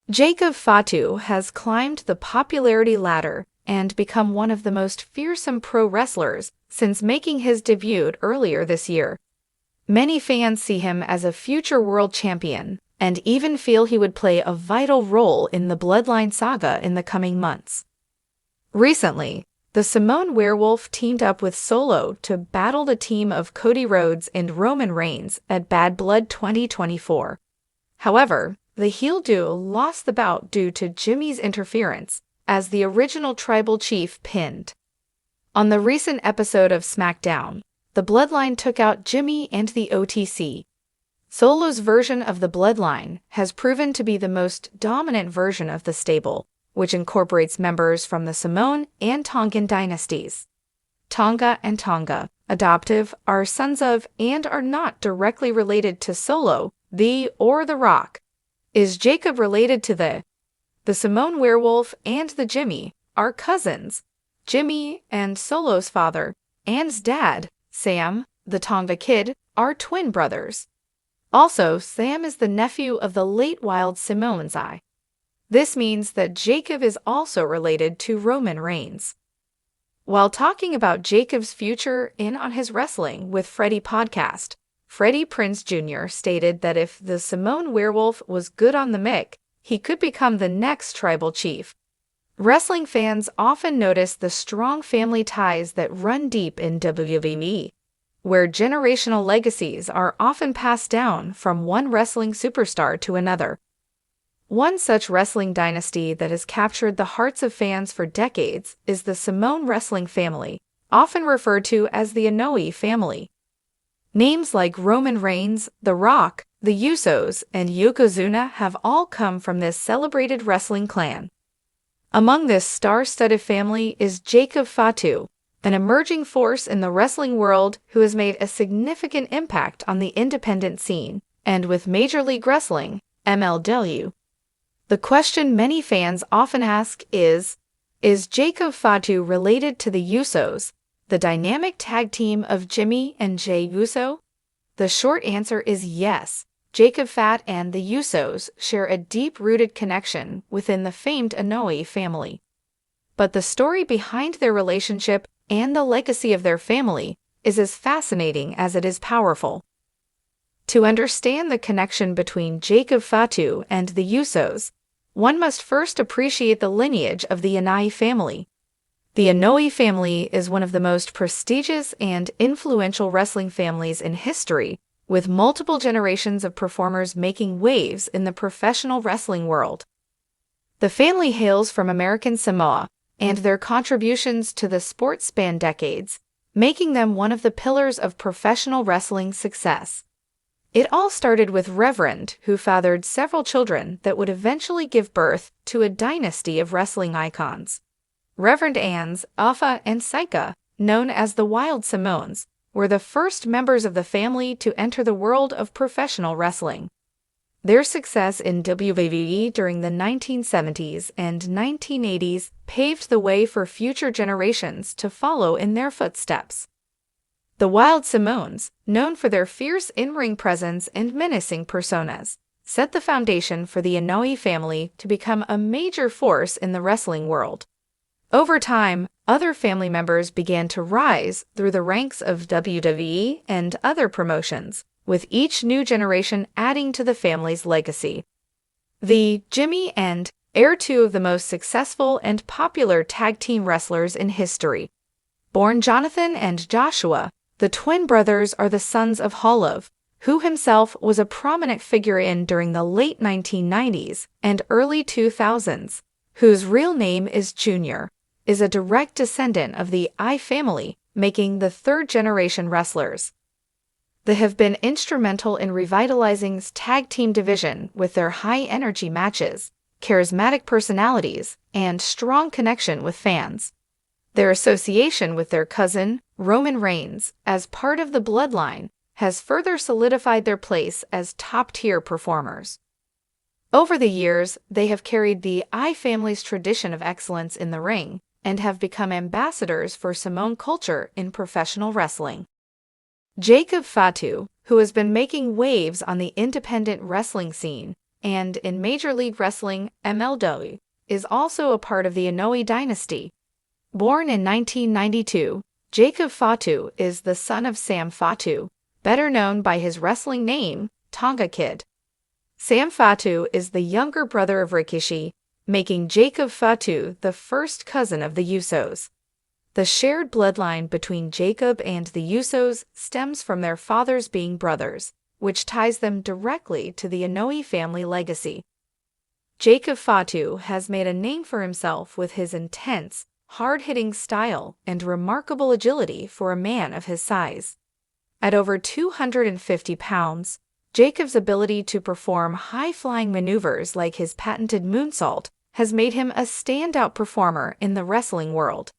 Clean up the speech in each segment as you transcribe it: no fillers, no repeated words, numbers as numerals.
Jacob Fatu has climbed the popularity ladder and become one of the most fearsome pro wrestlers since making his debut earlier this year. Many fans see him as a future world champion and even feel he would play a vital role in the Bloodline saga in the coming months. Recently, the Samoan Werewolf teamed up with Solo to battle the team of Cody Rhodes and Roman Reigns at Bad Blood 2024. However, the heel duo lost the bout due to Jimmy's interference, as the original tribal chief pinned. On the recent episode of SmackDown, the Bloodline took out Jimmy and the OTC. Solo's version of the Bloodline has proven to be the most dominant version of the stable, which incorporates members from the Samoan and Tongan dynasties. Tonga and Tonga, adoptive, are sons of and are not directly related to Solo, or The Rock. Is Jacob related to the Samoan Werewolf and the Jimmy are cousins. Jimmy and Solo's father and dad, Sam, the Tonga Kid, are twin brothers. Also, Sam is the nephew of the late Wild Samoan's Eye. This means that Jacob is also related to Roman Reigns. While talking about Jacob's future on his Wrestling with Freddie podcast, Freddie Prinze Jr. stated that if the Samoan Werewolf was good on the mic, he could become the next tribal chief. Wrestling fans often notice the strong family ties that run deep in WWE, where generational legacies are often passed down from one wrestling superstar to another. One such wrestling dynasty that has captured the hearts of fans for decades is the Samoan wrestling family, often referred to as the Inoue family. Names like Roman Reigns, The Rock, the Usos, and Yokozuna have all come from this celebrated wrestling clan. Among this star-studded family is Jacob Fatu, an emerging force in the wrestling world who has made a significant impact on the independent scene, and with Major League Wrestling, MLW. The question many fans often ask is Jacob Fatu related to the Usos, the dynamic tag team of Jimmy and Jey Uso? The short answer is yes. Jacob Fat and the Usos share a deep-rooted connection within the famed Inoue family. But the story behind their relationship and the legacy of their family is as fascinating as it is powerful. To understand the connection between Jacob Fatu and the Usos, one must first appreciate the lineage of the Inoue family. The Inoue family is one of the most prestigious and influential wrestling families in history, with multiple generations of performers making waves in the professional wrestling world. The family hails from American Samoa, and their contributions to the sport span decades, making them one of the pillars of professional wrestling success. It all started with Reverend, who fathered several children that would eventually give birth to a dynasty of wrestling icons. Reverend Ans, Afa, and Saika, known as the Wild Samoans, were the first members of the family to enter the world of professional wrestling. Their success in WWE during the 1970s and 1980s paved the way for future generations to follow in their footsteps. The Wild Samoans, known for their fierce in-ring presence and menacing personas, set the foundation for the Inoue family to become a major force in the wrestling world. Over time, other family members began to rise through the ranks of WWE and other promotions, with each new generation adding to the family's legacy. The Jimmy and are two of the most successful and popular tag team wrestlers in history. Born Jonathan and Joshua, the twin brothers are the sons of Holov, who himself was a prominent figure during the late 1990s and early 2000s, whose real name is Junior, is a direct descendant of the I family, making the third-generation wrestlers. They have been instrumental in revitalizing tag team division with their high-energy matches, charismatic personalities, and strong connection with fans. Their association with their cousin, Roman Reigns, as part of the Bloodline, has further solidified their place as top-tier performers. Over the years, they have carried the I family's tradition of excellence in the ring and have become ambassadors for Samoan culture in professional wrestling. Jacob Fatu, who has been making waves on the independent wrestling scene and in Major League Wrestling (MLW), is also a part of the Inoue dynasty. Born in 1992, Jacob Fatu is the son of Sam Fatu, better known by his wrestling name, Tonga Kid. Sam Fatu is the younger brother of Rikishi, making Jacob Fatu the first cousin of the Usos. The shared bloodline between Jacob and the Usos stems from their fathers being brothers, which ties them directly to the Inoue family legacy. Jacob Fatu has made a name for himself with his intense, hard-hitting style and remarkable agility for a man of his size. At over 250 pounds, Jacob's ability to perform high-flying maneuvers like his patented moonsault has made him a standout performer in the wrestling world.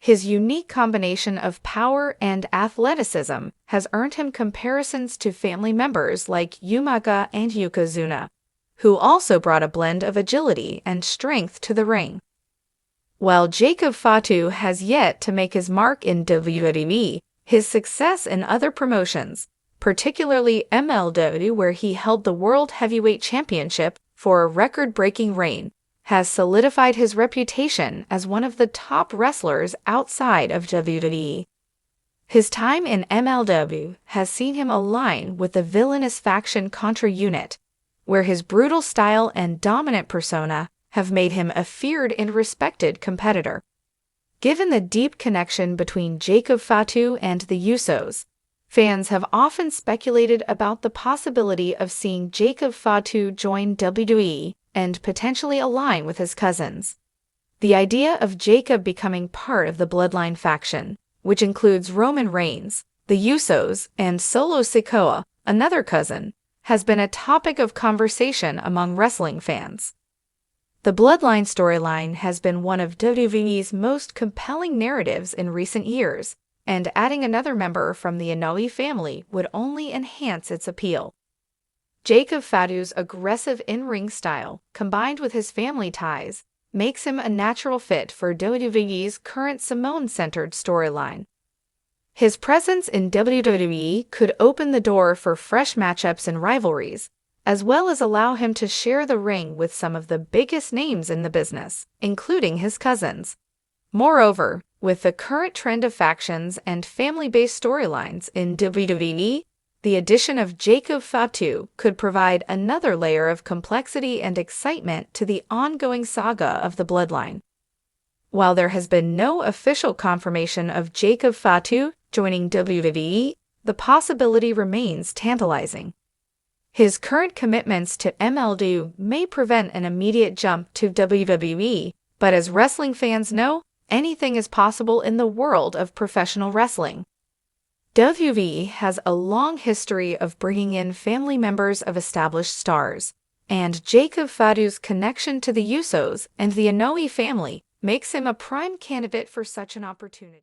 His unique combination of power and athleticism has earned him comparisons to family members like Umaga and Yokozuna, who also brought a blend of agility and strength to the ring. While Jacob Fatu has yet to make his mark in WWE, his success in other promotions, particularly MLW where he held the World Heavyweight Championship for a record-breaking reign, has solidified his reputation as one of the top wrestlers outside of WWE. His time in MLW has seen him align with the villainous faction Contra Unit, where his brutal style and dominant persona have made him a feared and respected competitor. Given the deep connection between Jacob Fatu and the Usos, fans have often speculated about the possibility of seeing Jacob Fatu join WWE and potentially align with his cousins. The idea of Jacob becoming part of the Bloodline faction, which includes Roman Reigns, the Usos, and Solo Sikoa, another cousin, has been a topic of conversation among wrestling fans. The Bloodline storyline has been one of WWE's most compelling narratives in recent years, and adding another member from the Inoue family would only enhance its appeal. Jacob Fatu's aggressive in-ring style, combined with his family ties, makes him a natural fit for WWE's current Samoan-centered storyline. His presence in WWE could open the door for fresh matchups and rivalries, as well as allow him to share the ring with some of the biggest names in the business, including his cousins. Moreover, with the current trend of factions and family-based storylines in WWE, the addition of Jacob Fatu could provide another layer of complexity and excitement to the ongoing saga of the Bloodline. While there has been no official confirmation of Jacob Fatu joining WWE, the possibility remains tantalizing. His current commitments to MLW may prevent an immediate jump to WWE, but as wrestling fans know, anything is possible in the world of professional wrestling. WWE has a long history of bringing in family members of established stars, and Jacob Fatu's connection to the Usos and the Inoue family makes him a prime candidate for such an opportunity.